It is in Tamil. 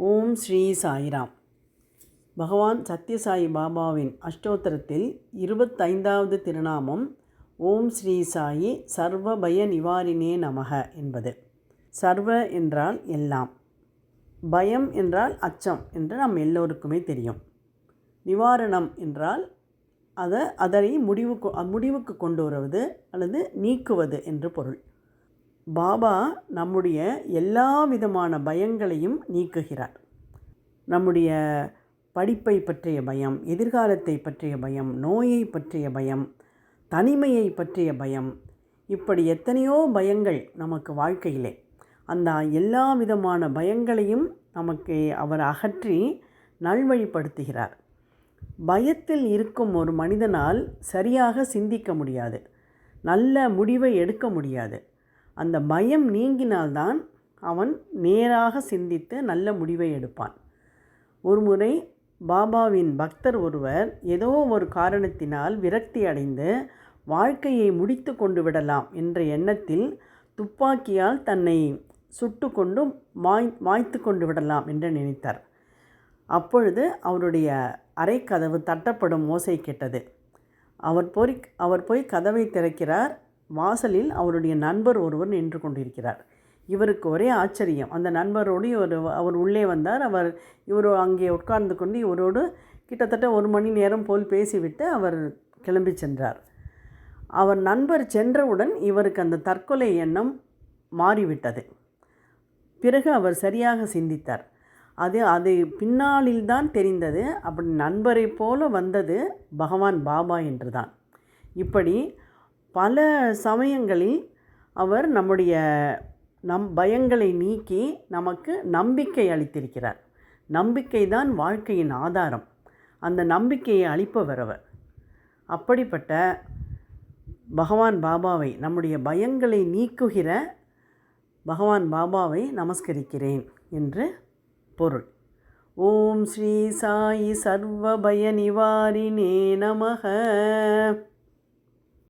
ஓம் ஸ்ரீ சாய்ராம். பகவான் சத்யசாயி பாபாவின் அஷ்டோத்திரத்தில் 25வது திருநாமம் ஓம் ஸ்ரீ சாயி சர்வ பய நிவாரினே நமக என்பது. சர்வ என்றால் எல்லாம், பயம் என்றால் அச்சம் என்று நம் எல்லோருக்குமே தெரியும். நிவாரணம் என்றால் அதனை முடிவுக்கு கொண்டு வருவது அல்லது நீக்குவது என்று பொருள். பாபா நம்முடைய எல்லா விதமான பயங்களையும் நீக்குகிறார். நம்முடைய படிப்பை பற்றிய பயம், எதிர்காலத்தை பற்றிய பயம், நோயை பற்றிய பயம், தனிமையை பற்றிய பயம், இப்படி எத்தனையோ பயங்கள் நமக்கு வாழ்க்கையிலே. அந்த எல்லா விதமான பயங்களையும் நமக்கு அவர் அகற்றி நல்வழிப்படுத்துகிறார். பயத்தில் இருக்கும் ஒரு மனிதனால் சரியாக சிந்திக்க முடியாது, நல்ல முடிவை எடுக்க முடியாது. அந்த பயம் நீங்கினால்தான் அவன் நேராக சிந்தித்து நல்ல முடிவை எடுப்பான். ஒருமுறை பாபாவின் பக்தர் ஒருவர் ஏதோ ஒரு காரணத்தினால் விரக்தி அடைந்து வாழ்க்கையை முடித்து கொண்டு விடலாம் என்ற எண்ணத்தில் துப்பாக்கியால் தன்னை சுட்டு கொண்டு மாய்த்து கொண்டு விடலாம் என்று நினைத்தார். அப்பொழுது அவருடைய அறைக்கதவு தட்டப்படும் ஓசை கேட்டது. அவர் போய் கதவை திறக்கிறார். வாசலில் அவருடைய நண்பர் ஒருவர் நின்று கொண்டிருக்கிறார். இவருக்கு ஒரே ஆச்சரியம். அந்த நண்பரோடு அவர் உள்ளே வந்தார். இவர் அங்கே உட்கார்ந்து கொண்டு இவரோடு கிட்டத்தட்ட 1 மணி நேரம் போல் பேசிவிட்டு அவர் கிளம்பி சென்றார். அவர் நண்பர் சென்றவுடன் இவருக்கு அந்த தற்கொலை எண்ணம் மாறிவிட்டது. பிறகு அவர் சரியாக சிந்தித்தார். அது பின்னாளில்தான் தெரிந்தது. அப்படி நண்பரை போல வந்தது பகவான் பாபா என்று தான். இப்படி பல சமயங்களில் அவர் நம்முடைய பயங்களை நீக்கி நமக்கு நம்பிக்கை அளித்திருக்கிறார். நம்பிக்கை தான் வாழ்க்கையின் ஆதாரம். அந்த நம்பிக்கையை அளிப்பவர் அவர். அப்படிப்பட்ட பகவான் பாபாவை, நம்முடைய பயங்களை நீக்குகிற பகவான் பாபாவை நமஸ்கரிக்கிறேன் என்று பொருள். ஓம் ஸ்ரீ சாயி சர்வ பய நிவாரினே நமக.